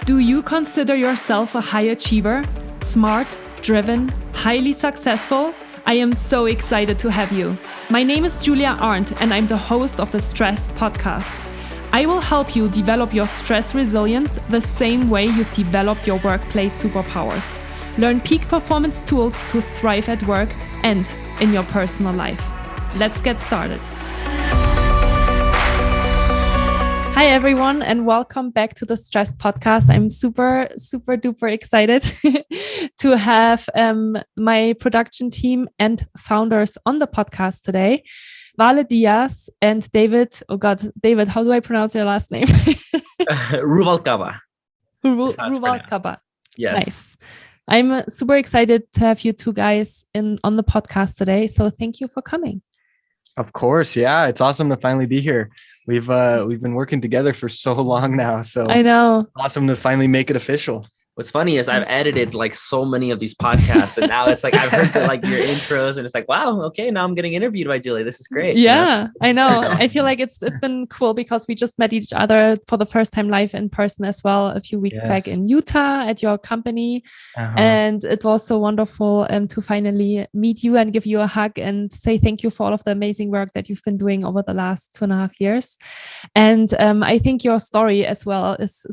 Do you consider yourself a high achiever? Smart, driven, highly successful? I am so excited to have you. My name is Julia Arndt and I'm the host of the Stress Podcast. I will help you develop your stress resilience the same way you've developed your workplace superpowers. Learn peak performance tools to thrive at work and in your personal life. Let's get started. Hi, everyone, and welcome back to the Stress Podcast. I'm super duper excited to have my production team and founders on the podcast today. Vale, Diaz, and David. Oh God, David, how do I pronounce your last name? Ruvalcaba. Ruvalcaba. Yes. Nice. I'm super excited to have you two guys on the podcast today. So thank you for coming. Of course. Yeah. It's awesome to finally be here. We've been working together for so long now. So I know. Awesome to finally make it official. What's funny is I've edited like so many of these podcasts, and now it's like I've heard your intros, and it's like, wow, okay, now I'm getting interviewed by Julie. This is great. Yeah, I know. I feel like it's been cool because we just met each other for the first time live in person as well a few weeks back in Utah at your company, and it was so wonderful to finally meet you and give you a hug and say thank you for all of the amazing work that you've been doing over the last 2.5 years. And I think your story as well is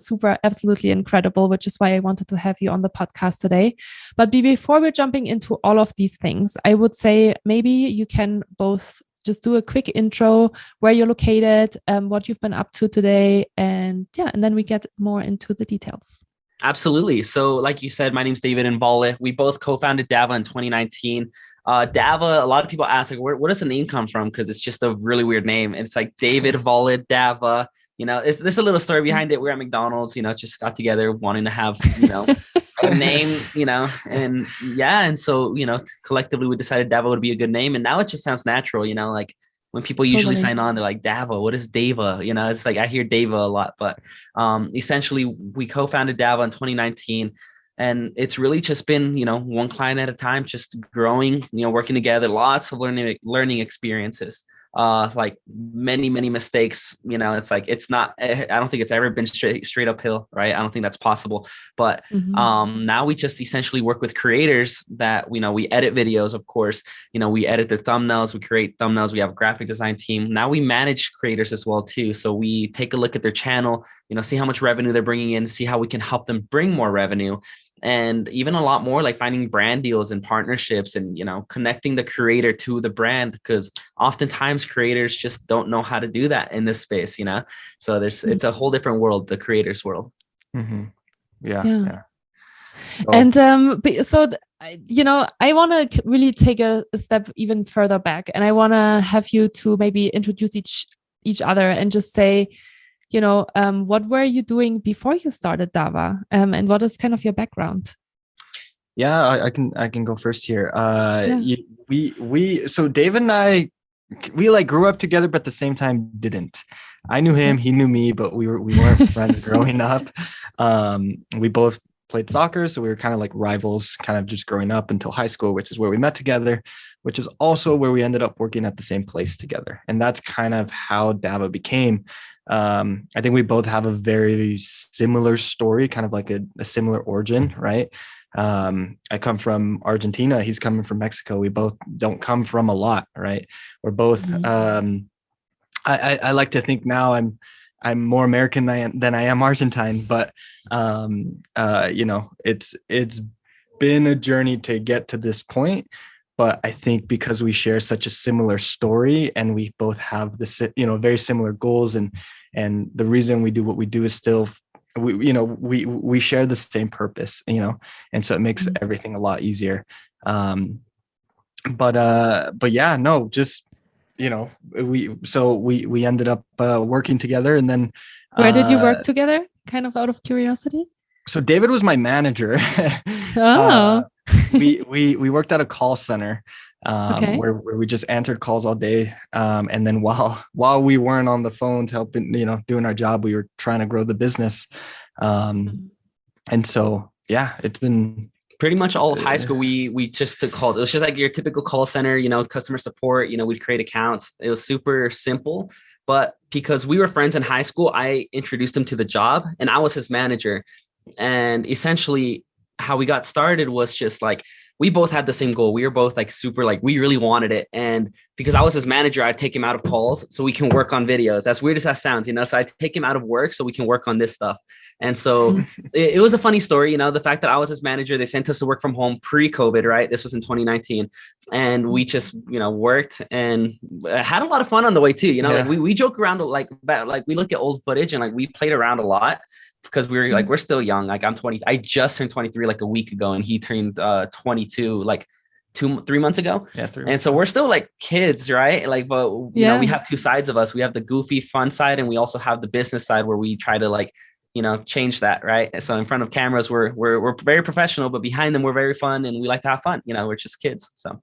absolutely incredible, which is why I wanted to have you on the podcast today. But before we're jumping into all of these things, I would say maybe you can both just do a quick intro, where you're located, what you've been up to today, and then we get more into the details. Absolutely. So like you said, my name's David and Vale. We both co-founded Dava in 2019. Dava, a lot of people ask, like, where does the name come from? Because it's just a really weird name. And it's like David, Vale, Dava. You know, there's a little story behind it. We're at McDonald's, just got together wanting to have, a name, and so, collectively we decided Dava would be a good name. And now it just sounds natural, like when people usually sign on, they're like, Dava, what is Dava? It's like, I hear Dava a lot, but essentially we co-founded Dava in 2019. And it's really just been, one client at a time, just growing, working together, lots of learning experiences. Like many mistakes, it's like, I don't think it's ever been straight uphill, right? I don't think that's possible. But now we just essentially work with creators that, we edit videos, of course, we edit their thumbnails, we create thumbnails, we have a graphic design team. Now we manage creators as well too. So we take a look at their channel, see how much revenue they're bringing in, see how we can help them bring more revenue. And even a lot more like finding brand deals and partnerships and, connecting the creator to the brand, because oftentimes creators just don't know how to do that in this space, so it's a whole different world, the creators world. Mm-hmm. Yeah. So, and I want to really take a step even further back, and I want to have you to maybe introduce each other and just say, what were you doing before you started Dava? And what is kind of your background? Yeah, I can go first here. So David and I, we like grew up together, but at the same time didn't. I knew him, he knew me, but we weren't friends growing up. We both played soccer, so we were kind of like rivals, kind of just growing up until high school, which is where we met together, which is also where we ended up working at the same place together. And that's kind of how Dava became. I think we both have a very similar story, kind of like a similar origin, right? I come from Argentina. He's coming from Mexico. We both don't come from a lot, right? We're both, I like to think now I'm more American than I am Argentine, but, it's been a journey to get to this point. But I think because we share such a similar story and we both have this, very similar goals, and the reason we do what we do is still, we share the same purpose, and so it makes everything a lot easier. But yeah, no, just, we ended up working together, and then. Where did you work together? Kind of out of curiosity. So David was my manager. Oh. We worked at a call center where we just answered calls all day. And then while we weren't on the phones helping, doing our job, we were trying to grow the business. And so, yeah, it's been pretty much all of high school. We just took calls. It was just like your typical call center, customer support, we'd create accounts. It was super simple. But because we were friends in high school, I introduced him to the job and I was his manager. And essentially how we got started was just like, we both had the same goal. We were both like super, like we really wanted it. And because I was his manager, I'd take him out of calls so we can work on videos. As weird as that sounds, you know, so I take him out of work so we can work on this stuff. And so it was a funny story, you know, the fact that I was his manager, they sent us to work from home pre-COVID, right? This was in 2019. And we just, you know, worked and had a lot of fun on the way too. You know, like we joke around like we look at old footage and like we played around a lot, because we were like, we're still young. Like I'm 20, I just turned 23 like a week ago, and he turned 22 like 3 months ago. Yeah, and so we're still like kids, right? Like, but you know, we have two sides of us. We have the goofy fun side, and we also have the business side where we try to like, you know, change that, right? And so in front of cameras, we're very professional, but behind them, we're very fun, and we like to have fun. You know, we're just kids. So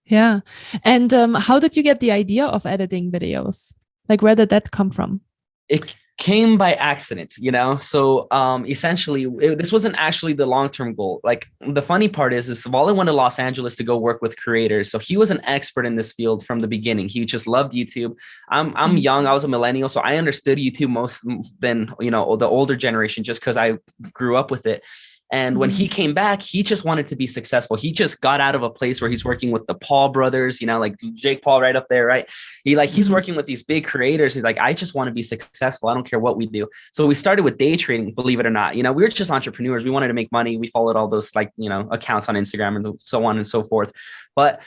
yeah. And how did you get the idea of editing videos? Like, where did that come from? It came by accident, you know? So essentially, this wasn't actually the long-term goal. Like the funny part is Vale went to Los Angeles to go work with creators. So he was an expert in this field from the beginning. He just loved YouTube. I'm young. I was a millennial. So I understood YouTube most than, you know, the older generation, just because I grew up with it. And when he came back, he just wanted to be successful. He just got out of a place where he's working with the Paul brothers, you know, like Jake Paul right up there, right? He's working with these big creators. He's like, I just want to be successful. I don't care what we do. So we started with day trading, believe it or not. You know, we were just entrepreneurs. We wanted to make money. We followed all those like, you know, accounts on Instagram and so on and so forth. But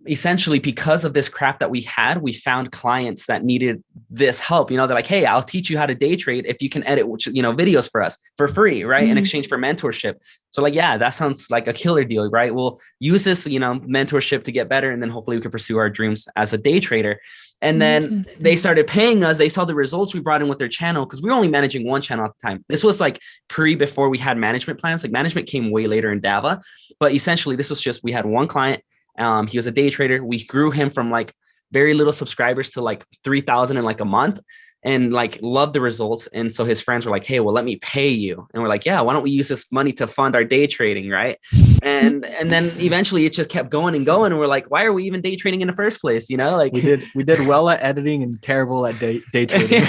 essentially, because of this craft that we had, we found clients that needed this help. You know, they're like, hey, I'll teach you how to day trade if you can edit, you know, videos for us for free, right? In exchange for mentorship. So like, yeah, that sounds like a killer deal, right? We'll use this, you know, mentorship to get better. And then hopefully we can pursue our dreams as a day trader. And then they started paying us. They saw the results we brought in with their channel, because we were only managing one channel at the time. This was like before we had management plans. Like management came way later in Dava. But essentially, this was just, we had one client. He was a day trader. We grew him from like very little subscribers to like 3,000 in like a month, and like loved the results. And so his friends were like, hey, well, let me pay you. And we're like, yeah, why don't we use this money to fund our day trading, right? And then eventually it just kept going and going. And we're like, why are we even day trading in the first place? You know, like we did well at editing and terrible at day trading.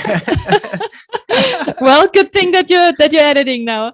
Well, good thing that you're editing now.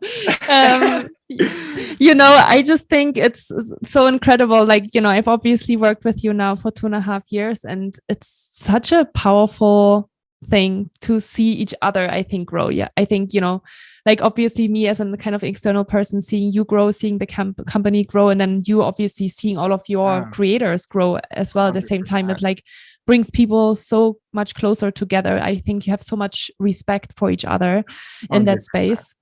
You know, I just think it's so incredible. Like, you know, I've obviously worked with you now for 2.5 years, and it's such a powerful thing to see each other, I think, grow. Yeah, I think, you know, like obviously me as a kind of external person, seeing you grow, seeing the company grow, and then you obviously seeing all of your creators grow as well at the same time. It like brings people so much closer together. I think you have so much respect for each other in 100%. That space.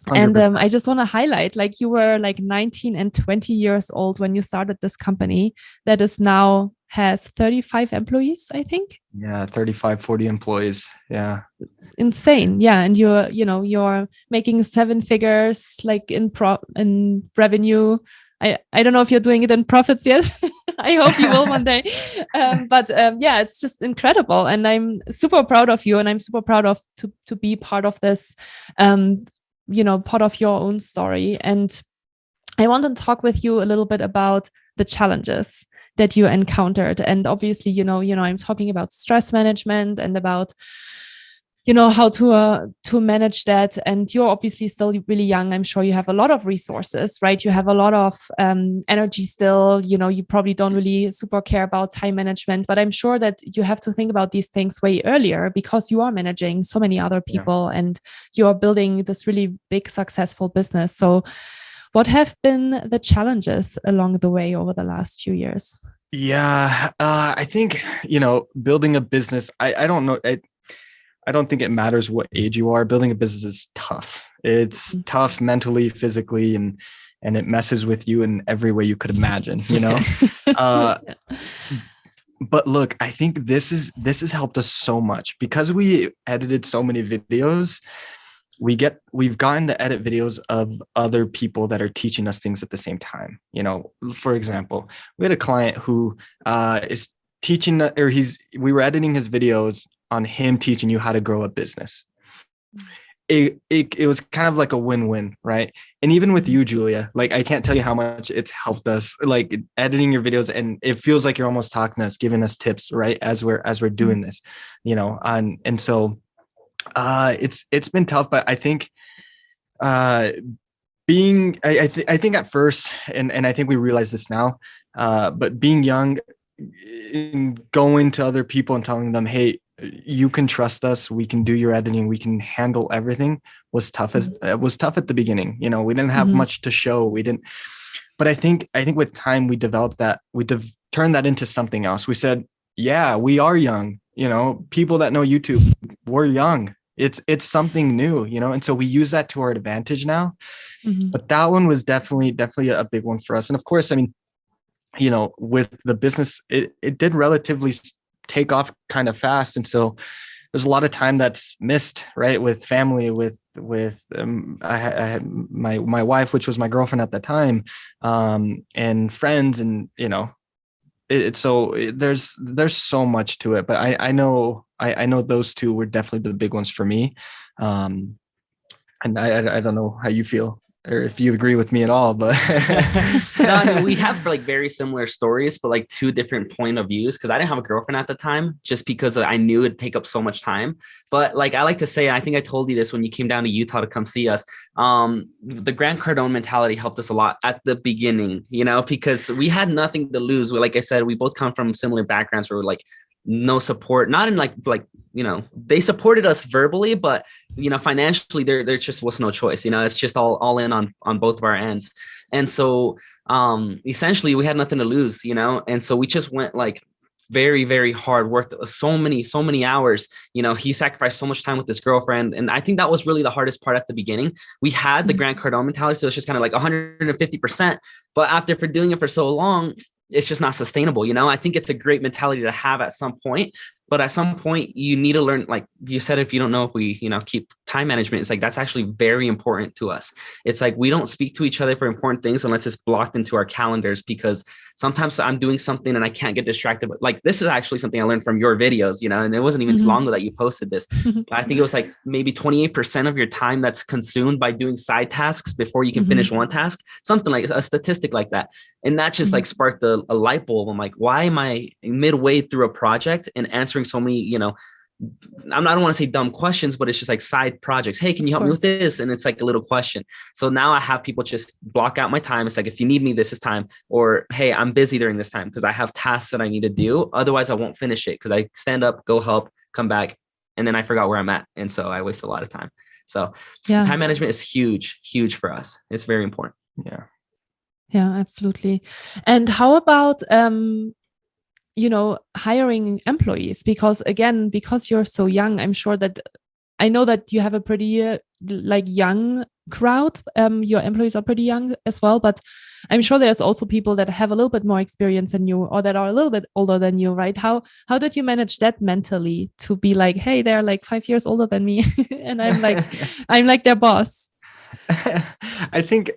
100%. And I just want to highlight, like, you were like 19 and 20 years old when you started this company that is now has 35 employees, I think. Yeah, 35, 40 employees. Yeah. It's insane. Yeah. And you're making 7 figures like in revenue. I don't know if you're doing it in profits yet. I hope you will one day. But yeah, it's just incredible. And I'm super proud of you. And I'm super proud of to be part of this, part of your own story. And I want to talk with you a little bit about the challenges that you encountered. And obviously, I'm talking about stress management and about, how to manage that. And you're obviously still really young. I'm sure you have a lot of resources, right? You have a lot of energy still. You probably don't really super care about time management, but I'm sure that you have to think about these things way earlier because you are managing so many other people and you are building this really big, successful business. So what have been the challenges along the way over the last few years? Yeah, I think, building a business, I don't know. I don't think it matters what age you are. Building a business is tough. It's tough mentally, physically, and it messes with you in every way you could imagine, But look, I think this has helped us so much because we edited so many videos. We've gotten to edit videos of other people that are teaching us things at the same time. For example, we had a client who is teaching, we were editing his videos on him teaching you how to grow a business. It was kind of like a win-win, right? And even with you, Julia, like I can't tell you how much it's helped us, like editing your videos, and it feels like you're almost talking to us, giving us tips, right? As we're doing this, and so it's been tough, but I think being, I think at first, and I think we realize this now, but being young, going to other people and telling them, hey, you can trust us, we can do your editing, we can handle everything, was tough. It was tough at the beginning. You know, we didn't have much to show. We didn't, but I think with time we developed that, turned that into something else. We said, yeah, we are young. You know, people that know YouTube, we're young. It's something new, you know, and so we use that to our advantage now. But that one was definitely a big one for us. And of course, I mean, you know, with the business, it did relatively take off kind of fast, and so there's a lot of time that's missed, right, with family, with I had my wife, which was my girlfriend at the time, and friends, and you know, there's so much to it. But I know those two were definitely the big ones for me, and I don't know how you feel, or if you agree with me at all, but no, I mean, we have like very similar stories, but like two different point of views. Cause I didn't have a girlfriend at the time, just because I knew it'd take up so much time. But like, I like to say, I think I told you this when you came down to Utah to come see us. The Grant Cardone mentality helped us a lot at the beginning, you know, because we had nothing to lose. Like I said, we both come from similar backgrounds where we're like, no support, not in like, you know, they supported us verbally, but you know, financially there just was no choice. You know, it's just all in on both of our ends. And so essentially we had nothing to lose, you know, and so we just went like very, very hard, worked so many hours. You know, he sacrificed so much time with his girlfriend. And I think that was really the hardest part at the beginning. We had the Grant Cardone mentality, so it's just kind of like 150%. But after doing it for so long, it's just not sustainable. You know, I think it's a great mentality to have at some point, but at some point you need to learn, like you said, if you don't know if we, you know, keep time management, it's like, that's actually very important to us. It's like, we don't speak to each other for important things unless it's blocked into our calendars, because sometimes I'm doing something and I can't get distracted. But like, this is actually something I learned from your videos, you know, and it wasn't even too long ago that you posted this. I think it was like maybe 28% of your time that's consumed by doing side tasks before you can finish one task, something like a statistic like that. And that just like sparked a light bulb. I'm like, why am I midway through a project and answering so many, you know, I don't want to say dumb questions, but it's just like side projects. Hey, can you help me with this? And it's like a little question. So now I have people just block out my time. It's like, if you need me, this is time. Or, hey, I'm busy during this time because I have tasks that I need to do. Otherwise, I won't finish it, because I stand up, go help, come back, and then I forgot where I'm at. And so I waste a lot of time. So time management is huge for us. It's very important. Yeah, absolutely. And how about you know, hiring employees? Because again, because you're so young, I'm sure that I know that you have a pretty like young crowd. Your employees are pretty young as well, but I'm sure there's also people that have a little bit more experience than you, or that are a little bit older than you, right? How did you manage that mentally, to be like, hey, they're like 5 years older than me and I'm like their boss? I think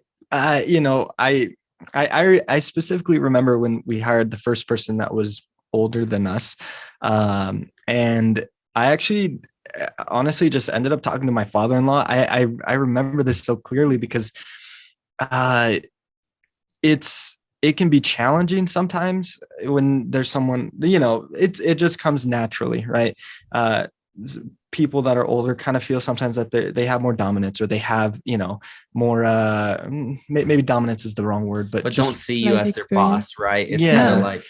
you know, I specifically remember when we hired the first person that was older than us. And I actually honestly just ended up talking to my father-in-law. I remember this so clearly because it can be challenging sometimes when there's someone, you know, it just comes naturally, right? People that are older kind of feel sometimes that they have more dominance, or they have, you know, more maybe dominance is the wrong word, but just don't see you as their boss, right? It's kind of like,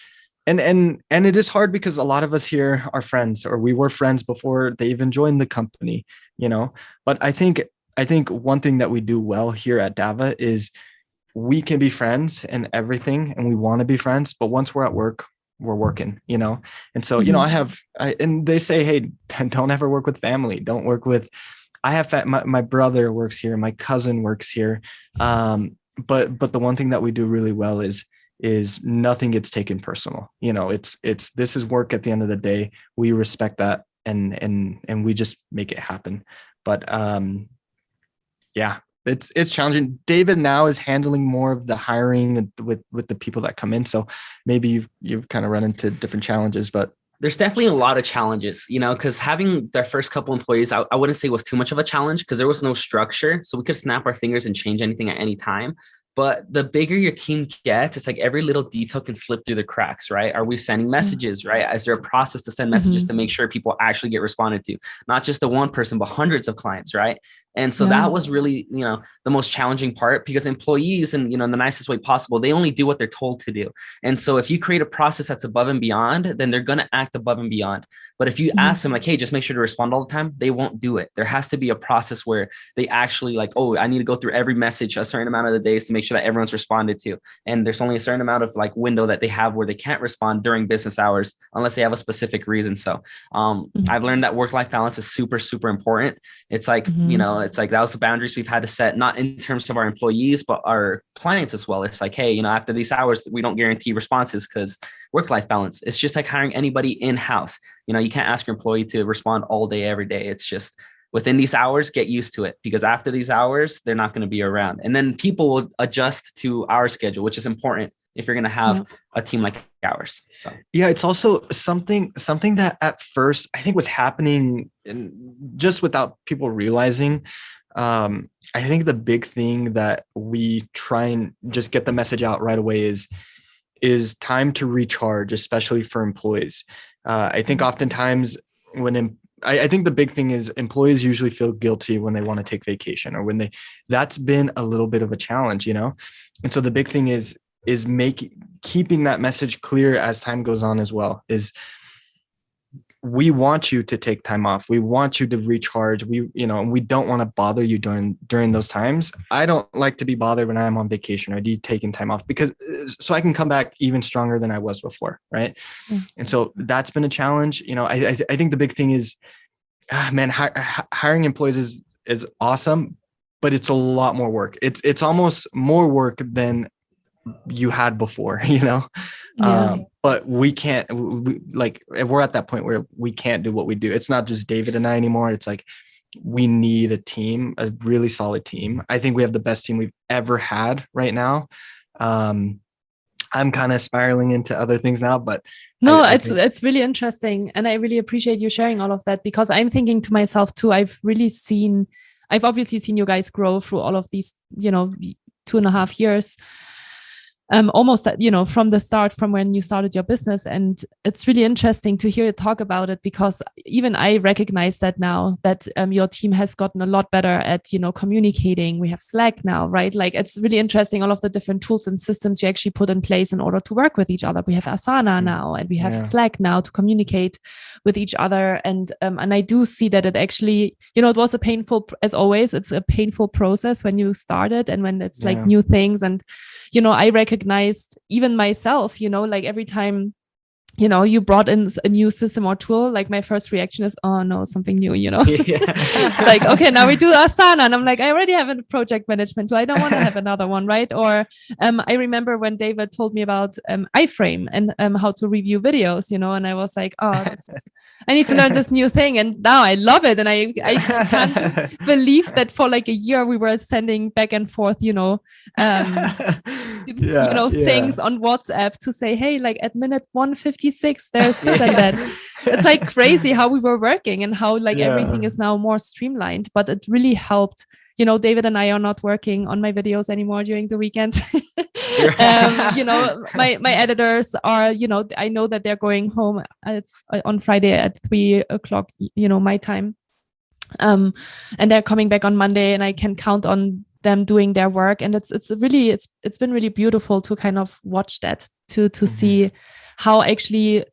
and it is hard because a lot of us here are friends, or we were friends before they even joined the company, you know. But I think one thing that we do well here at Dava is we can be friends and everything, and we want to be friends, but once we're at work, we're working, you know. And so, you know, and they say, hey, don't ever work with family. Don't work with, I have my brother works here, my cousin works here. But the one thing that we do really well is nothing gets taken personal. You know, it's this is work at the end of the day. We respect that, and we just make it happen. But yeah, it's challenging. David now is handling more of the hiring with the people that come in. So maybe you've kind of run into different challenges, but there's definitely a lot of challenges, you know, because having their first couple employees, I wouldn't say was too much of a challenge, because there was no structure. So we could snap our fingers and change anything at any time. But the bigger your team gets, it's like every little detail can slip through the cracks, right? Are we sending messages, right? Is there a process to send messages to make sure people actually get responded to? Not just the one person, but hundreds of clients, right? And so that was really, the most challenging part, because employees, and, in the nicest way possible, they only do what they're told to do. And so if you create a process that's above and beyond, then they're going to act above and beyond. But if you ask them like, hey, just make sure to respond all the time, they won't do it. There has to be a process where they actually like, oh, I need to go through every message a certain amount of the days to make sure that everyone's responded to. And there's only a certain amount of like window that they have where they can't respond during business hours unless they have a specific reason. So I've learned that work-life balance is super, super important. It's like, it's like that was the boundaries we've had to set, not in terms of our employees, but our clients as well. It's like, hey, after these hours, we don't guarantee responses because work-life balance. It's just like hiring anybody in-house. You can't ask your employee to respond all day, every day. It's just within these hours, get used to it, because after these hours, they're not going to be around. And then people will adjust to our schedule, which is important if you're going to have a team like ours. So yeah, it's also something that at first I think was happening just without people realizing. I think the big thing that we try and just get the message out right away is time to recharge, especially for employees. I think oftentimes I think the big thing is employees usually feel guilty when they want to take vacation, or that's been a little bit of a challenge, And so the big thing is keeping that message clear as time goes on as well, is we want you to take time off. We want you to recharge. We don't want to bother you during those times. I don't like to be bothered when I'm on vacation or taking time off, because so I can come back even stronger than I was before. Right. And so that's been a challenge. I think the big thing is, hiring employees is awesome, but it's a lot more work. It's almost more work than you had before, but we can't, we're at that point where we can't do what we do. It's not just David and I anymore. It's like, we need a team, a really solid team. I think we have the best team we've ever had right now. I'm kind of spiraling into other things now, but no, it's really interesting. And I really appreciate you sharing all of that, because I'm thinking to myself too, I've obviously seen you guys grow through all of these, 2.5 years. Almost, from the start, from when you started your business. And it's really interesting to hear you talk about it, because even I recognize that now that your team has gotten a lot better at, communicating. We have Slack now, right? Like, it's really interesting, all of the different tools and systems you actually put in place in order to work with each other. We have Asana now, and we have Slack now to communicate with each other. And I do see that it actually, it was as always, it's a painful process when you started and when it's like new things. And, I recognized even myself, like every time, you brought in a new system or tool, like my first reaction is, oh no, something new, It's like, okay, now we do Asana. And I'm like, I already have a project management tool. I don't want to have another one, right? Or I remember when David told me about iFrame and how to review videos, and I was like, oh, I need to learn this new thing. And now I love it. And I can't believe that for like a year we were sending back and forth, things on WhatsApp to say, hey, like at minute 156, there's this and that. It's like crazy how we were working and how like everything is now more streamlined. But it really helped. David and I are not working on my videos anymore during the weekend. My editors are, I know that they're going home on Friday at 3:00, my time. And they're coming back on Monday, and I can count on them doing their work. And it's been really beautiful to kind of watch that, to see how actually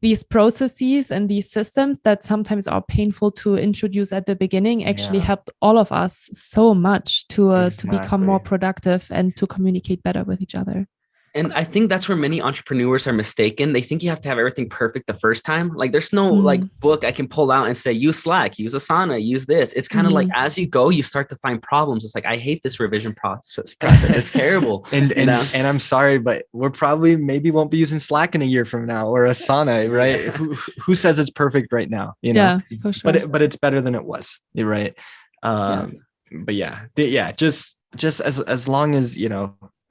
these processes and these systems that sometimes are painful to introduce at the beginning actually helped all of us so much to become more productive and to communicate better with each other. And I think that's where many entrepreneurs are mistaken. They think you have to have everything perfect the first time. Like, there's no like book I can pull out and say, use Slack, use Asana, use this. It's kind of like, as you go, you start to find problems. It's like, I hate this revision process. It's terrible. And I'm sorry, but we're maybe won't be using Slack in a year from now, or Asana, right? Who says it's perfect right now? Yeah, for sure. But it's better than it was, right? But just as long as,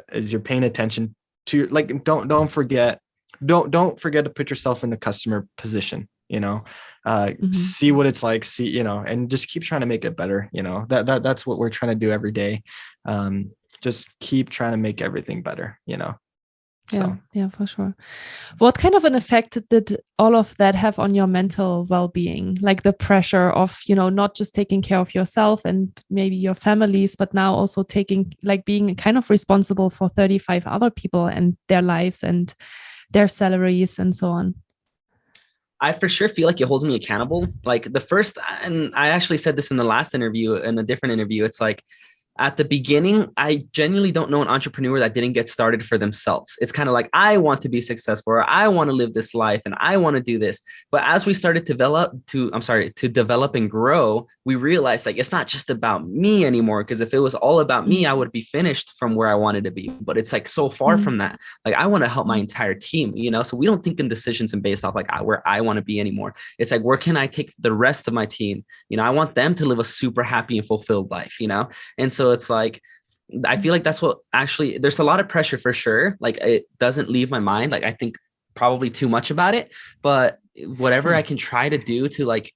as you're paying attention to, like, don't forget to put yourself in the customer position, see what it's like, and just keep trying to make it better. That's what we're trying to do every day. Just keep trying to make everything better, Yeah, for sure. What kind of an effect did all of that have on your mental well-being? Like the pressure of, not just taking care of yourself and maybe your families, but now also being kind of responsible for 35 other people and their lives and their salaries and so on. I for sure feel like it holds me accountable. Like the first, and I actually said this in the last interview, in a different interview, it's like, at the beginning, I genuinely don't know an entrepreneur that didn't get started for themselves. It's kind of like, I want to be successful, or I want to live this life and I want to do this. But as we started to develop and grow, we realized like, it's not just about me anymore. Because if it was all about me, I would be finished from where I wanted to be. But it's like so far from that. Like I want to help my entire team, so we don't think in decisions and based off like where I want to be anymore. It's like, where can I take the rest of my team? I want them to live a super happy and fulfilled life, And so it's like, I feel like that's what actually, there's a lot of pressure for sure. Like it doesn't leave my mind. Like I think probably too much about it, but whatever I can try to do to like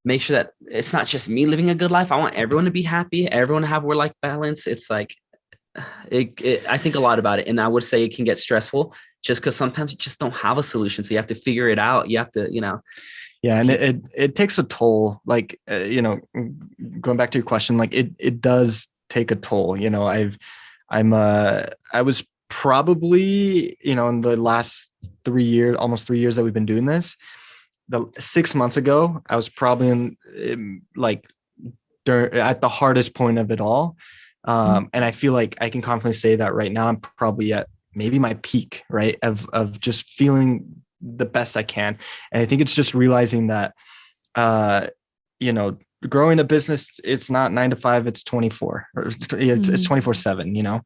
make sure that it's not just me living a good life. I want everyone to be happy, everyone to have work-life balance. It's like, I think a lot about it. And I would say it can get stressful just because sometimes you just don't have a solution. So you have to figure it out. You have to, Yeah. And it takes a toll, like, going back to your question, like it does take a toll. I was probably, in the last 3 years, almost 3 years that we've been doing this, 6 months ago, I was probably at the hardest point of it all. And I feel like I can confidently say that right now, I'm probably at maybe my peak, right. Of just feeling the best I can. And I think it's just realizing that, growing a business, it's not 9 to 5, it's 24, or it's 24/7,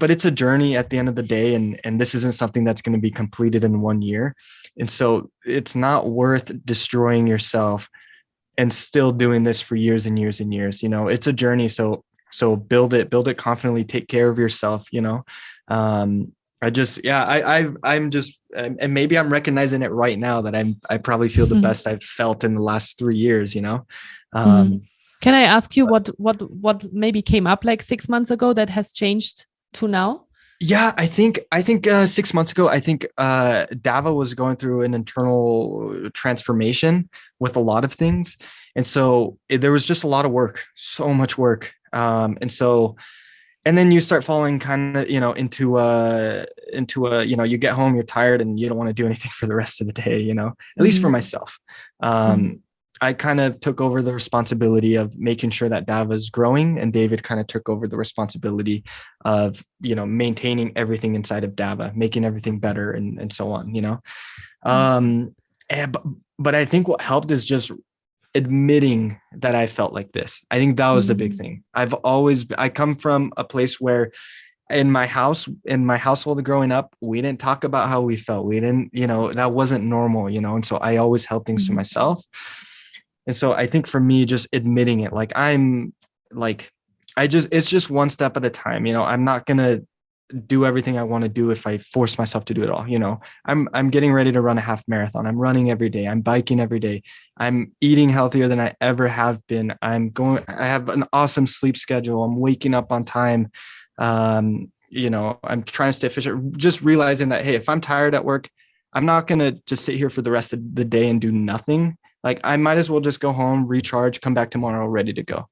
but it's a journey at the end of the day. And this isn't something that's going to be completed in 1 year. And so it's not worth destroying yourself and still doing this for years and years and years. It's a journey. So build it confidently, take care of yourself, I'm just, and maybe I'm recognizing it right now that I probably feel the best I've felt in the last 3 years, Can I ask you what maybe came up like 6 months ago that has changed to now? Yeah, I think 6 months ago, I think Dava was going through an internal transformation with a lot of things. And so there was just a lot of work, so much work. And then you start falling kind of, into a, you get home, you're tired and you don't want to do anything for the rest of the day, at least for myself. I kind of took over the responsibility of making sure that Dava is growing, and David kind of took over the responsibility of, maintaining everything inside of Dava, making everything better and so on, but I think what helped is just admitting that I felt like this. I think that was the big thing. I come from a place where in my household growing up, we didn't talk about how we felt. We didn't, that wasn't normal, and so I always held things to myself. And so I think for me, just admitting it, like it's just one step at a time. I'm not going to do everything I want to do if I force myself to do it all. I'm getting ready to run a half marathon. I'm running every day. I'm biking every day. I'm eating healthier than I ever have been. I have an awesome sleep schedule. I'm waking up on time. I'm trying to stay efficient, just realizing that, hey, if I'm tired at work, I'm not going to just sit here for the rest of the day and do nothing. Like I might as well just go home, recharge, come back tomorrow, ready to go,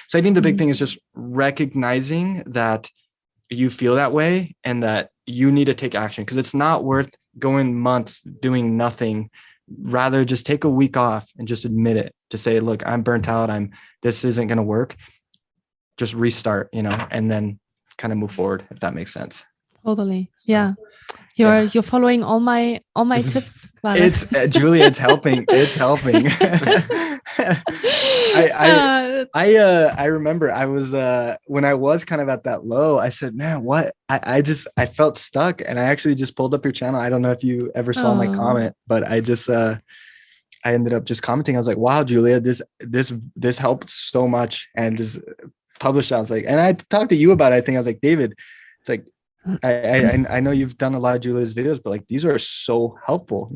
So I think the big thing is just recognizing that you feel that way and that you need to take action, because it's not worth going months doing nothing. Rather just take a week off and just admit it, to say, look, I'm burnt out. This isn't going to work. Just restart, and then kind of move forward, if that makes sense. Totally. Yeah. You're following all my tips. Vale. It's Julia, it's helping. It's helping. I remember I was when I was kind of at that low, I said, man, what? I felt stuck, and I actually just pulled up your channel. I don't know if you ever saw my comment, but I just I ended up just commenting. I was like, wow, Julia, this helped so much, and just published. I was like, and I talked to you about it. I think I was like, David, it's like, I know you've done a lot of Julia's videos, but like these are so helpful,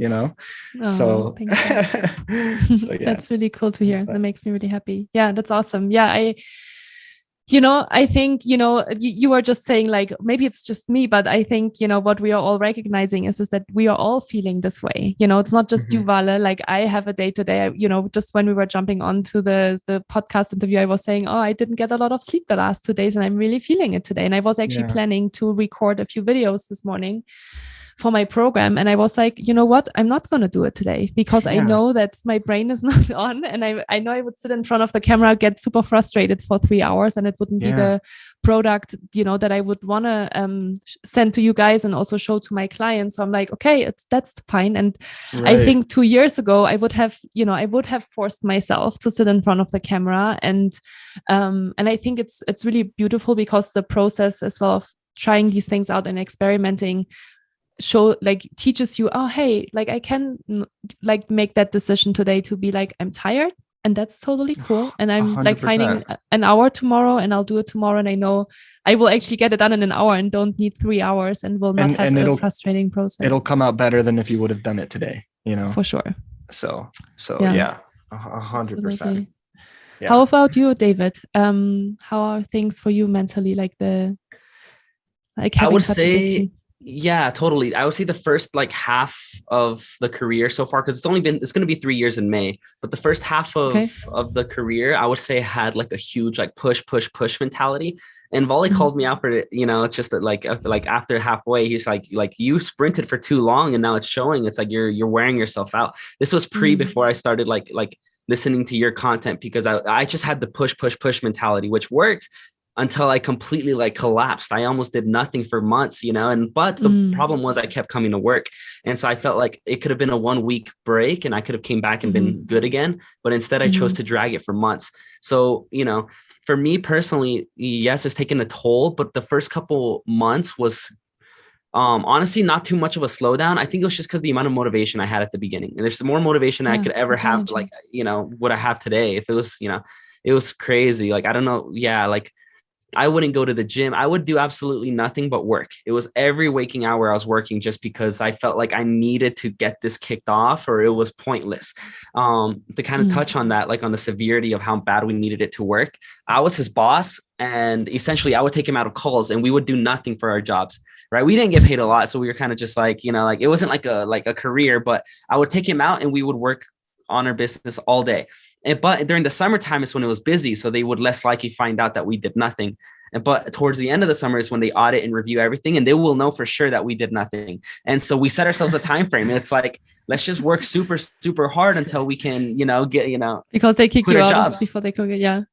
so, thank you. So yeah. That's really cool to hear. That makes me really happy. Yeah, that's awesome. Yeah, I think, you were just saying like, maybe it's just me, but I think, what we are all recognizing is that we are all feeling this way. It's not just you, Vale. Like I have a day today, just when we were jumping onto the podcast interview, I was saying, oh, I didn't get a lot of sleep the last 2 days and I'm really feeling it today. And I was actually planning to record a few videos this morning for my program. And I was like, you know what? I'm not going to do it today because I know that my brain is not on. And I know I would sit in front of the camera, get super frustrated for 3 hours, and it wouldn't be the product, that I would want to send to you guys and also show to my clients. So I'm like, okay, that's fine. And I think 2 years ago, I would have forced myself to sit in front of the camera. And I think it's really beautiful because the process as well of trying these things out and experimenting teaches you, oh, hey, like I can make that decision today to be like, I'm tired, and that's totally cool. And I'm 100%. Like finding an hour tomorrow and I'll do it tomorrow. And I know I will actually get it done in an hour and don't need 3 hours and will not have a frustrating process. It'll come out better than if you would have done it today, For sure. So yeah, 100%. Yeah. How about you, David? How are things for you mentally? Having I would such say, a big team? Yeah, totally. I would say the first half of the career so far, because it's going to be 3 years in May, but the first half of the career, I would say had a huge push mentality. And Vale called me out for it. It's just that like after halfway, he's like you sprinted for too long and now it's showing. It's like you're wearing yourself out. This was before I started like listening to your content, because I just had the push mentality, which worked until I completely collapsed. I almost did nothing for months, but the problem was I kept coming to work. And so I felt like it could have been a 1 week break and I could have came back and been good again. But instead I chose to drag it for months. So, for me personally, yes, it's taken a toll, but the first couple months was honestly not too much of a slowdown. I think it was just because the amount of motivation I had at the beginning, and there's more motivation I could ever have, what I have today. If it was, it was crazy. I don't know. Yeah. I wouldn't go to the gym. I would do absolutely nothing but work. It was every waking hour I was working just because I felt like I needed to get this kicked off or it was pointless. To kind of touch on that, on the severity of how bad we needed it to work. I was his boss and essentially I would take him out of calls and we would do nothing for our jobs, right? We didn't get paid a lot. So we were kind of just it wasn't like a career, but I would take him out and we would work on our business all day. But during the summertime is when it was busy. So they would less likely find out that we did nothing. But towards the end of the summer is when they audit and review everything and they will know for sure that we did nothing. And so we set ourselves a time frame. It's like, let's just work super, super hard until we can, get, because they kicked you out before they could get,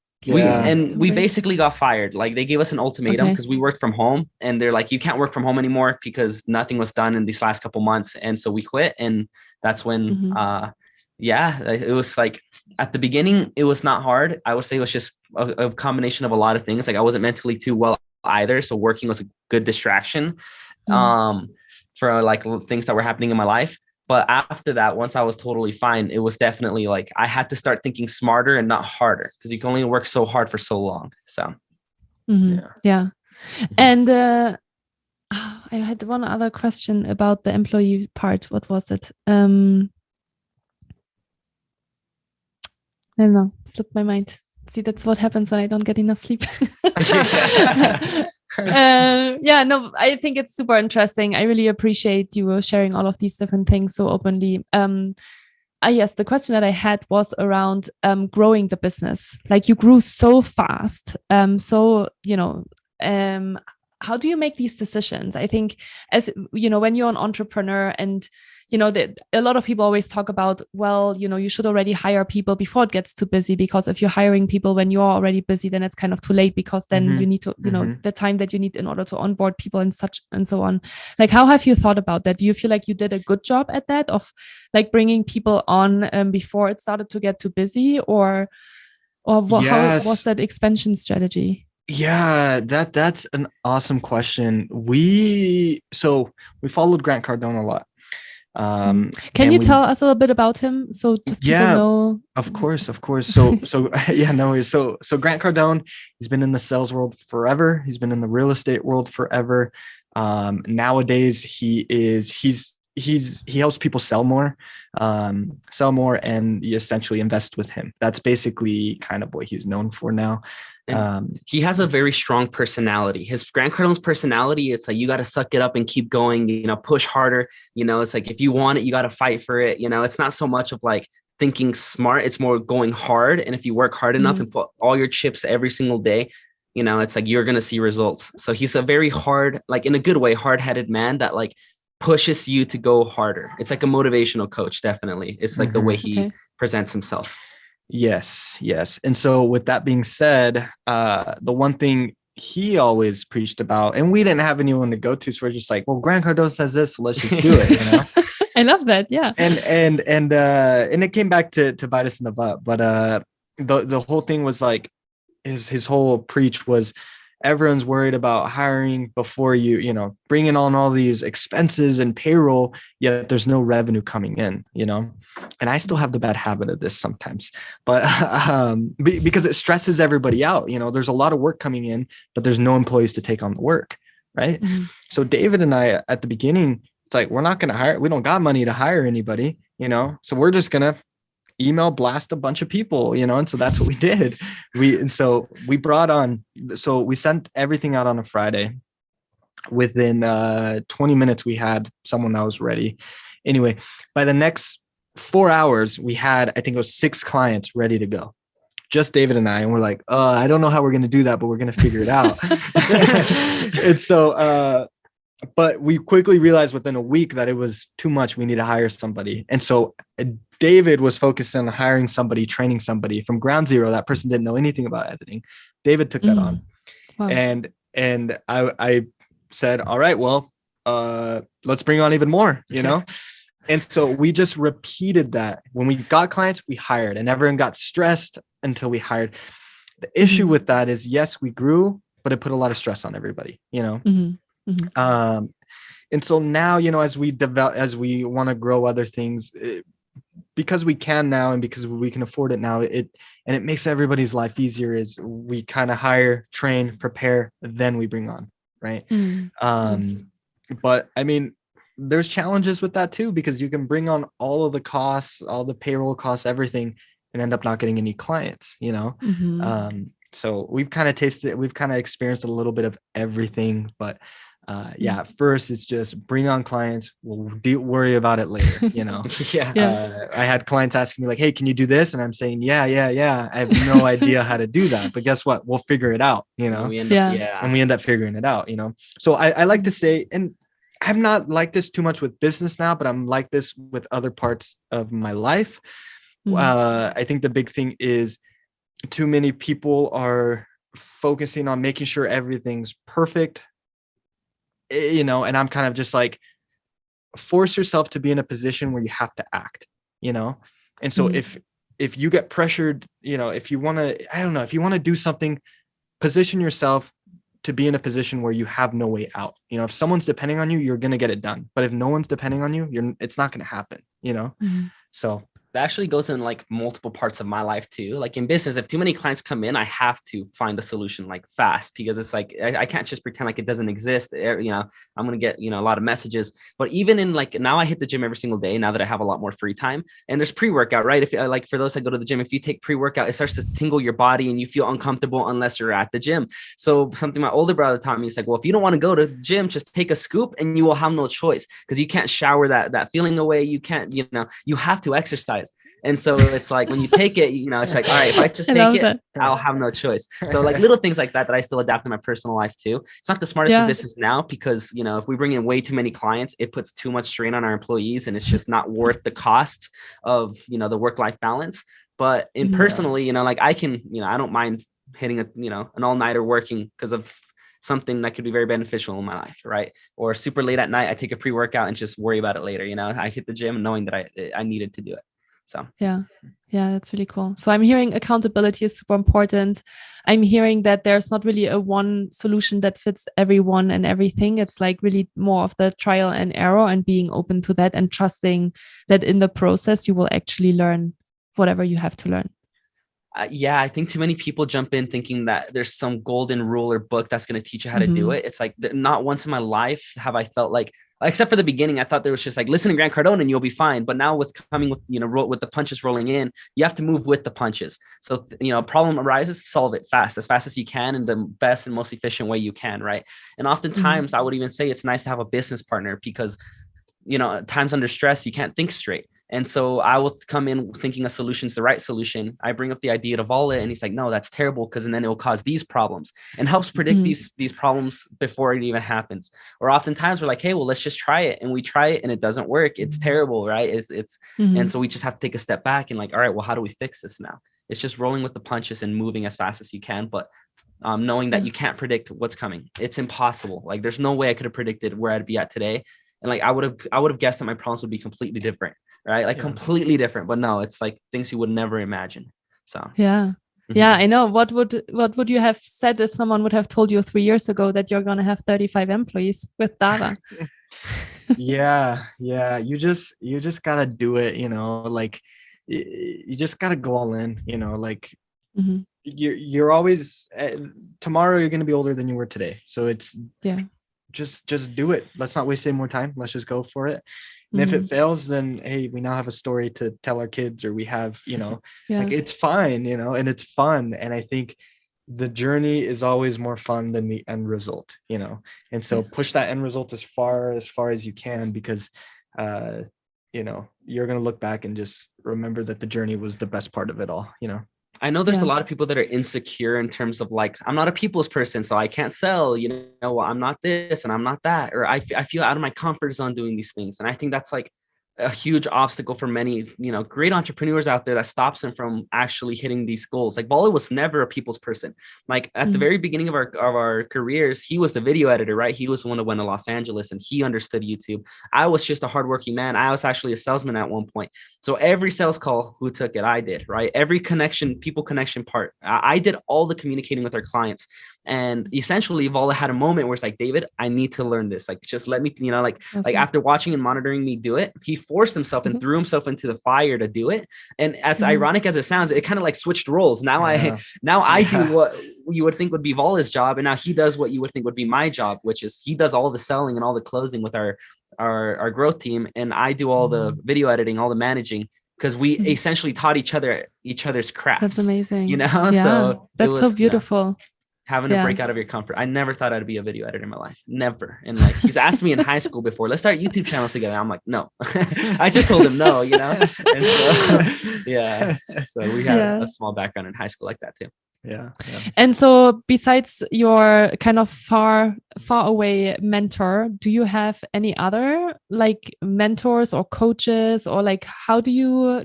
we basically got fired. They gave us an ultimatum because we worked from home and they're like, you can't work from home anymore because nothing was done in these last couple months. And so we quit. And that's when, it was at the beginning, it was not hard. I would say it was just a combination of a lot of things. I wasn't mentally too well either. So working was a good distraction for things that were happening in my life. But after that, once I was totally fine, it was definitely I had to start thinking smarter and not harder because you can only work so hard for so long. So, yeah. And I had one other question about the employee part. What was it? I don't know, slipped my mind. See, that's what happens when I don't get enough sleep. I think it's super interesting. I really appreciate you sharing all of these different things so openly. Yes, the question that I had was around growing the business. You grew so fast. How do you make these decisions? I think as when you're an entrepreneur and a lot of people always talk about, you should already hire people before it gets too busy, because if you're hiring people when you're already busy, then it's kind of too late, because then you need to, the time that you need in order to onboard people and such and so on. How have you thought about that? Do you feel like you did a good job at that, of bringing people on before it started to get too busy, or how was that expansion strategy? Yeah, that's an awesome question. We followed Grant Cardone a lot. Can you tell us a little bit about him, so just people know? Of course. So no worries. So Grant Cardone, he's been in the sales world forever. He's been in the real estate world forever. Nowadays he's he helps people sell more, and you essentially invest with him. That's basically kind of what he's known for now. He has a very strong personality. His Grant Cardone's personality, it's like, you got to suck it up and keep going, push harder. It's like, if you want it, you got to fight for it. It's not so much of like thinking smart. It's more going hard. And if you work hard enough and put all your chips every single day, it's like, you're going to see results. So he's a very hard, like in a good way, hard-headed man that like pushes you to go harder. It's like a motivational coach. Definitely. It's like the way he presents himself. Yes. And so with that being said, the one thing he always preached about, and we didn't have anyone to go to, so we're just like, well, Grant Cardone says this, so let's just do it, I love that. Yeah. And it came back to bite us in the butt, but the whole thing was like, his whole preach was, everyone's worried about hiring before bringing on all these expenses and payroll, yet there's no revenue coming in, and I still have the bad habit of this sometimes, but because it stresses everybody out. There's a lot of work coming in, but there's no employees to take on the work. Right. So David and I, at the beginning, it's like, we're not going to hire, we don't got money to hire anybody, so we're just going to email blast a bunch of people, and so that's what we did. We sent everything out on a Friday. Within 20 minutes, we had someone that was ready. Anyway, by the next 4 hours, we had, I think it was 6 clients ready to go. Just David and I, and we're like, I don't know how we're going to do that, but we're going to figure it out. And so, but we quickly realized within a week that it was too much. We need to hire somebody. And so David was focused on hiring somebody, training somebody from ground zero. That person didn't know anything about editing. David took that on. Wow. And I said, all right, well, let's bring on even more, And so we just repeated that. When we got clients, we hired, and everyone got stressed until we hired. The issue with that is, yes, we grew, but it put a lot of stress on everybody, and so now, as we want to grow other things, because we can now, and because we can afford it now, it makes everybody's life easier. Is we kind of hire, train, prepare, then we bring on, right? Yes. But I mean, there's challenges with that too, because you can bring on all of the costs, all the payroll costs, everything, and end up not getting any clients, so we've kind of experienced a little bit of everything, but at first it's just bring on clients. We'll worry about it later, I had clients asking me like, hey, can you do this? And I'm saying, yeah. I have no idea how to do that, but guess what? We'll figure it out, And we end up figuring it out, So I like to say, and I'm not like this too much with business now, but I'm like this with other parts of my life. I think the big thing is too many people are focusing on making sure everything's perfect, and I'm kind of just like, force yourself to be in a position where you have to act, and so if you get pressured, if you want to do something, position yourself to be in a position where you have no way out. If someone's depending on you, you're going to get it done. But if no one's depending on you, it's not going to happen, So that actually goes in like multiple parts of my life too. Like in business, if too many clients come in, I have to find a solution like fast, because it's like, I can't just pretend like it doesn't exist. I'm going to get, a lot of messages. But even in like, now I hit the gym every single day now that I have a lot more free time, and there's pre-workout, right? If like, for those that go to the gym, if you take pre-workout, it starts to tingle your body and you feel uncomfortable unless you're at the gym. So something my older brother taught me is like, well, if you don't want to go to the gym, just take a scoop and you will have no choice, because you can't shower that feeling away. You can't, you have to exercise. And so it's like, when you take it, it's like, all right, if I just take it, I'll have no choice. So like little things like that I still adapt in my personal life too. It's not the smartest for business now, because, if we bring in way too many clients, it puts too much strain on our employees, and it's just not worth the costs of, the work-life balance. But in personally, like I can, I don't mind hitting an all-nighter working because of something that could be very beneficial in my life, right? Or super late at night, I take a pre-workout and just worry about it later. I hit the gym knowing that I needed to do it. So yeah, that's really cool. So I'm hearing accountability is super important. I'm hearing that there's not really a one solution that fits everyone and everything. It's like really more of the trial and error, and being open to that and trusting that in the process you will actually learn whatever you have to learn. I think too many people jump in thinking that there's some golden rule or book that's going to teach you how to do it. It's like, not once in my life have I felt like except for the beginning, I thought there was just like, listen to Grant Cardone and you'll be fine. But now with coming with, with the punches rolling in, you have to move with the punches. So, a problem arises, solve it as fast as you can in the best and most efficient way you can. Right. And oftentimes I would even say it's nice to have a business partner because, times under stress, you can't think straight. And so I will come in thinking a solution's the right solution. I bring up the idea to Vale and he's like, no, that's terrible. And then it will cause these problems, and helps predict these problems before it even happens. Or oftentimes we're like, hey, well, let's just try it. And we try it and it doesn't work. It's terrible. Right. And so we just have to take a step back and like, all right, well, how do we fix this now? It's just rolling with the punches and moving as fast as you can. But knowing that you can't predict what's coming. It's impossible. Like there's no way I could have predicted where I'd be at today. And like, I would have guessed that my problems would be completely different. Right. Like completely different, but no, it's like things you would never imagine. So, yeah, I know. What would you have said if someone would have told you 3 years ago that you're going to have 35 employees with Dava? Yeah. You just got to do it, like you just got to go all in, like you're always tomorrow you're going to be older than you were today. So it's just do it. Let's not waste any more time. Let's just go for it. And if it fails, then, hey, we now have a story to tell our kids, or we have, like it's fine, and it's fun. And I think the journey is always more fun than the end result, and so push that end result as far as you can, because, you're going to look back and just remember that the journey was the best part of it all, I know there's a lot of people that are insecure in terms of like, I'm not a people's person, so I can't sell, well, I'm not this and I'm not that, or I feel out of my comfort zone doing these things. And I think that's like a huge obstacle for many, great entrepreneurs out there that stops them from actually hitting these goals. Like Wally was never a people's person. Like at the very beginning of our careers, he was the video editor, right? He was the one that went to Los Angeles and he understood YouTube. I was just a hardworking man. I was actually a salesman at one point. So every sales call, who took it? I did, right? Every people connection part, I did all the communicating with our clients. And essentially Vala had a moment where it's like, David, I need to learn this. Like, just let me, like after watching and monitoring me do it, he forced himself and threw himself into the fire to do it. And as ironic as it sounds, it kind of like switched roles. Now I do what you would think would be Vala's job. And now he does what you would think would be my job, which is he does all the selling and all the closing with our growth team. And I do all the video editing, all the managing, because we essentially taught each other's crafts. That's amazing. So that's so beautiful. Having to break out of your comfort. I never thought I'd be a video editor in my life. Never. And like, he's asked me in high school before, let's start YouTube channels together. I'm like, no. I just told him no, And so, so we had a small background in high school like that too. Yeah. And so besides your kind of far away mentor, do you have any other like mentors or coaches, or like, how do you,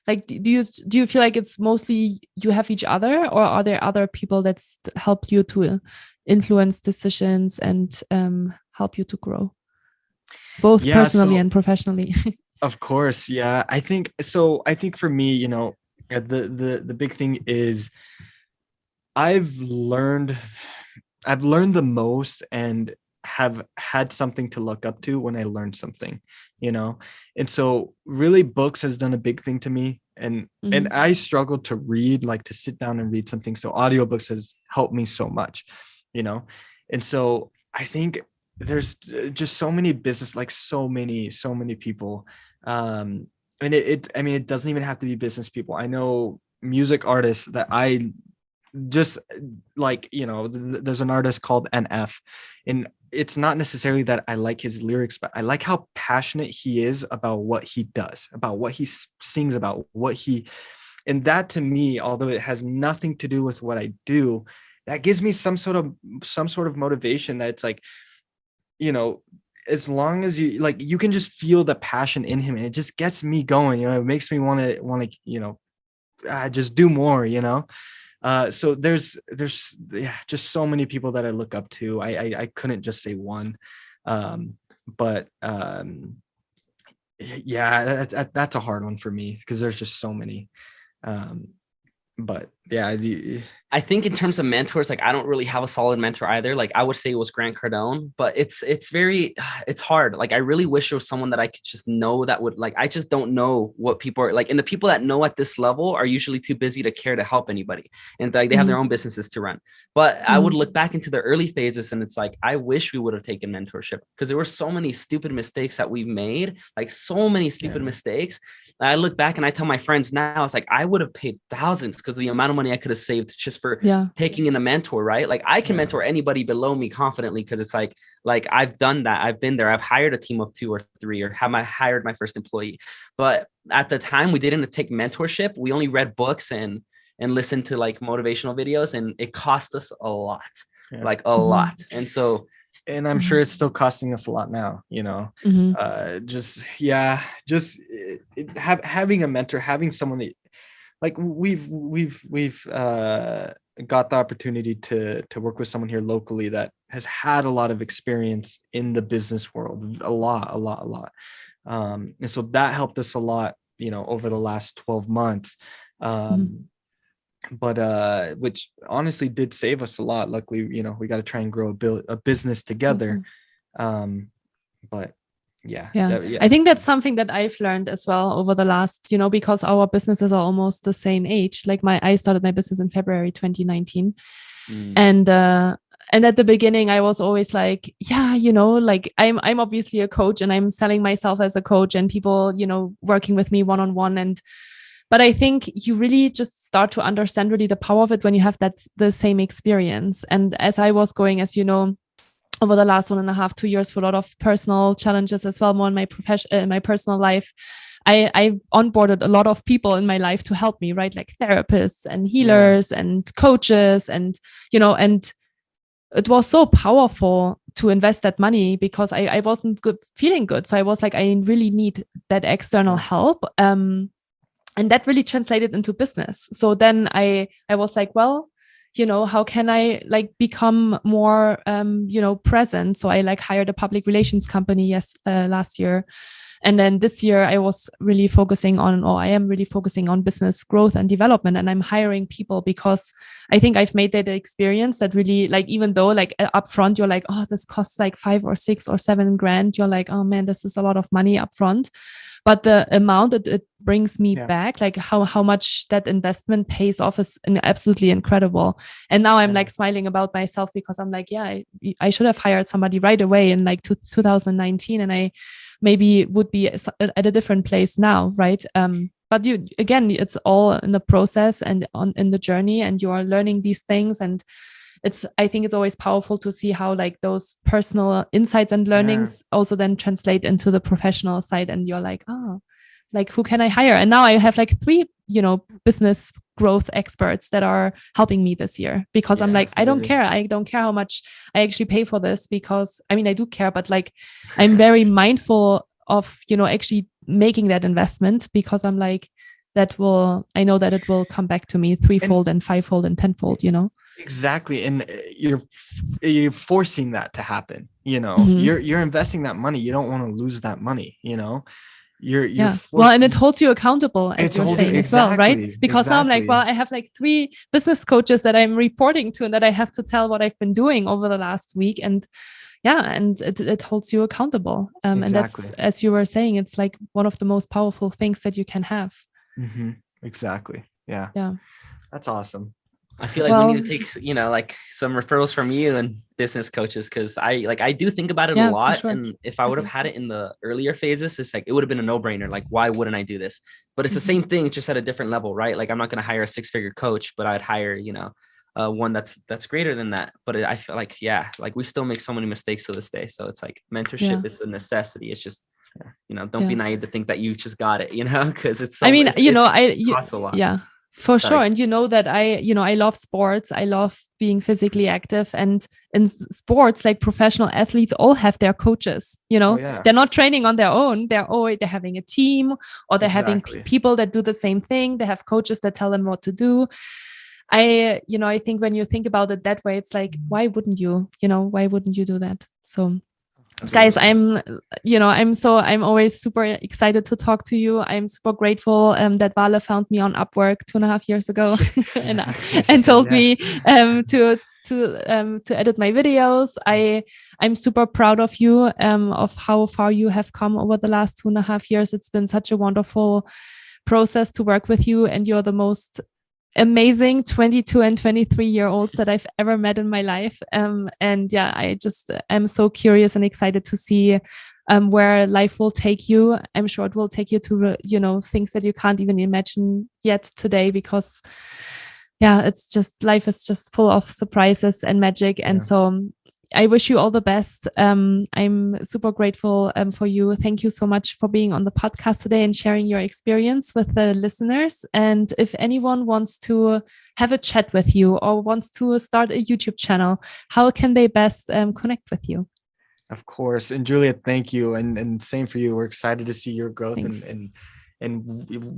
like, do you feel like it's mostly you have each other, or are there other people that help you to influence decisions and help you to grow, both personally and professionally? Of course, yeah. I think for me, the big thing is I've learned the most and have had something to look up to when I learned something, and so really books has done a big thing to me, and I struggled to read, like to sit down and read something. So audiobooks has helped me so much, and so I think there's just so many business, like so many people, and it doesn't even have to be business people. I know music artists that I just like, there's an artist called NF, and it's not necessarily that I like his lyrics, but I like how passionate he is about what he does, about what he sings about, and that to me, although it has nothing to do with what I do, that gives me some sort of motivation, that it's like, as long as you like, you can just feel the passion in him, and it just gets me going. It makes me want to just do more. So there's just so many people that I look up to. I couldn't just say one, but that's a hard one for me, because there's just so many. But Yeah. I think in terms of mentors, like I don't really have a solid mentor either. Like I would say it was Grant Cardone, but it's it's hard. Like I really wish there was someone that I could just know that would like, I just don't know what people are like. And the people that know at this level are usually too busy to care to help anybody. And like they have their own businesses to run. But I would look back into the early phases and it's like, I wish we would have taken mentorship because there were so many stupid mistakes that we've made, like so many stupid mistakes. I look back and I tell my friends now, it's like, I would have paid thousands because of the amount of money I could have saved just for taking in a mentor, right? Like I can mentor anybody below me confidently because it's like I've done that. I've been there. I've hired a team of 2 or 3 or hired my first employee. But at the time we didn't take mentorship. We only read books and listened to like motivational videos, and it cost us a lot, like a lot. And so, and I'm sure it's still costing us a lot now, you know, having a mentor, having someone that like we've got the opportunity to work with someone here locally that has had a lot of experience in the business world, a lot. And so that helped us a lot, you know, over the last 12 months. But which honestly did save us a lot. Luckily, you know, we got to try and grow a business together. Awesome. But I think that's something that I've learned as well over the last, you know, because our businesses are almost the same age. Like I started my business in February 2019, and at the beginning I was always like, yeah, you know, like I'm obviously a coach and I'm selling myself as a coach and people, you know, working with me one-on-one. But I think you really just start to understand really the power of it when you have the same experience. And as I was going, as you know, over the last 1.5, 2 years, for a lot of personal challenges as well, more in my my personal life, I onboarded a lot of people in my life to help me, right? Like therapists and healers and coaches, and, you know, and it was so powerful to invest that money because I wasn't feeling good. So I was like, I really need that external help. And that really translated into business. So then I was like, well, you know, how can I like become more, you know, present? So I like hired a public relations company last year. And then this year I was really focusing on, or I am really focusing on business growth and development. And I'm hiring people because I think I've made that experience that really, like, even though like upfront, you're like, oh, this costs like 5 or 6 or 7 grand. You're like, oh man, this is a lot of money upfront. But the amount that it brings me back, like how much that investment pays off is absolutely incredible. And now I'm like smiling about myself because I'm like, yeah, I should have hired somebody right away in like 2019, and I maybe would be at a different place now, right? But again, it's all in the process and in the journey, and you are learning these things. And I think it's always powerful to see how like those personal insights and learnings also then translate into the professional side. And you're like, oh, like who can I hire? And now I have like 3, you know, business growth experts that are helping me this year because I'm like, I don't care how much I actually pay for this, because I mean, I do care, but like, I'm very mindful of, you know, actually making that investment, because I'm like, I know that it will come back to me 3-fold and 5-fold and 10-fold, you know? Exactly. And you're forcing that to happen, you know, you're investing that money. You don't want to lose that money, you know, you're well, and it holds you accountable, as you're saying as well, right? Because now I'm like, well, I have like 3 business coaches that I'm reporting to and that I have to tell what I've been doing over the last week. And and it holds you accountable. And that's, as you were saying, it's like one of the most powerful things that you can have. Exactly. Yeah. That's awesome. I feel like we need to take, you know, like some referrals from you and business coaches, because I do think about it a lot. Sure. And if I would have had it in the earlier phases, it's like it would have been a no-brainer. Like, why wouldn't I do this? But it's the same thing, just at a different level, right? Like, I'm not going to hire a 6-figure coach, but I'd hire, you know, one that's greater than that. But I feel like, like we still make so many mistakes to this day. So it's like mentorship is a necessity. It's just, you know, don't be naive to think that you just got it, you know, because it's. I mean, it costs a lot. Yeah. For sure. And you know that I love sports. I love being physically active. And in sports, like professional athletes all have their coaches, you know, they're not training on their own. They're having a team, or they're having people that do the same thing. They have coaches that tell them what to do. I think when you think about it that way, it's like, why wouldn't you do that? So Guys, I'm always super excited to talk to you. I'm super grateful that Vale found me on Upwork 2.5 years ago and told me to edit my videos. I'm super proud of you, of how far you have come over the last 2.5 years. It's been such a wonderful process to work with you, and you're the most amazing 22 and 23-year-olds that I've ever met in my life. And yeah, I just am so curious and excited to see where life will take you. I'm sure it will take you to, things that you can't even imagine yet today, because yeah, it's just, life is just full of surprises and magic. And so I wish you all the best. I'm super grateful for you. Thank you so much for being on the podcast today and sharing your experience with the listeners. And if anyone wants to have a chat with you or wants to start a YouTube channel, how can they best connect with you? Of course. And Julia, thank you. And same for you. We're excited to see your growth and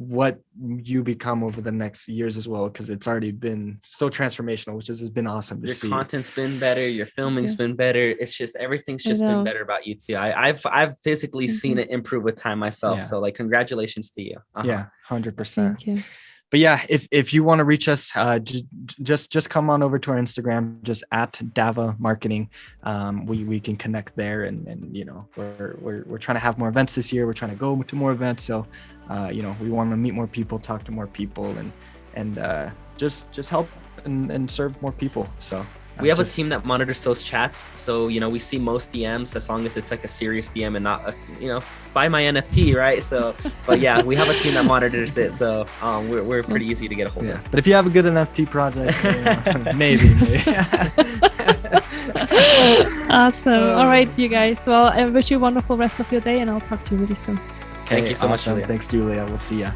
what you become over the next years as well, because it's already been so transformational, which has been awesome to see. Your content's been better, your filming's been better. It's just, everything's just been better about you too. I've physically seen it improve with time myself. So like, congratulations to you. Yeah, 100%. Thank you. But yeah, if you want to reach us, just come on over to our Instagram, just at Dava Marketing. We can connect there, and we're trying to have more events this year. We're trying to go to more events, so we want to meet more people, talk to more people, and just help and serve more people. So we have a team that monitors those chats, so we see most DMs, as long as it's like a serious DM and not buy my NFT, right? So but yeah, we have a team that monitors it, so we're pretty easy to get a hold of. But if you have a good NFT project, maybe. Awesome. All right, you guys, well, I wish you a wonderful rest of your day, and I'll talk to you really soon. Thank you so much, Julia. Thanks, Julia. We'll see ya.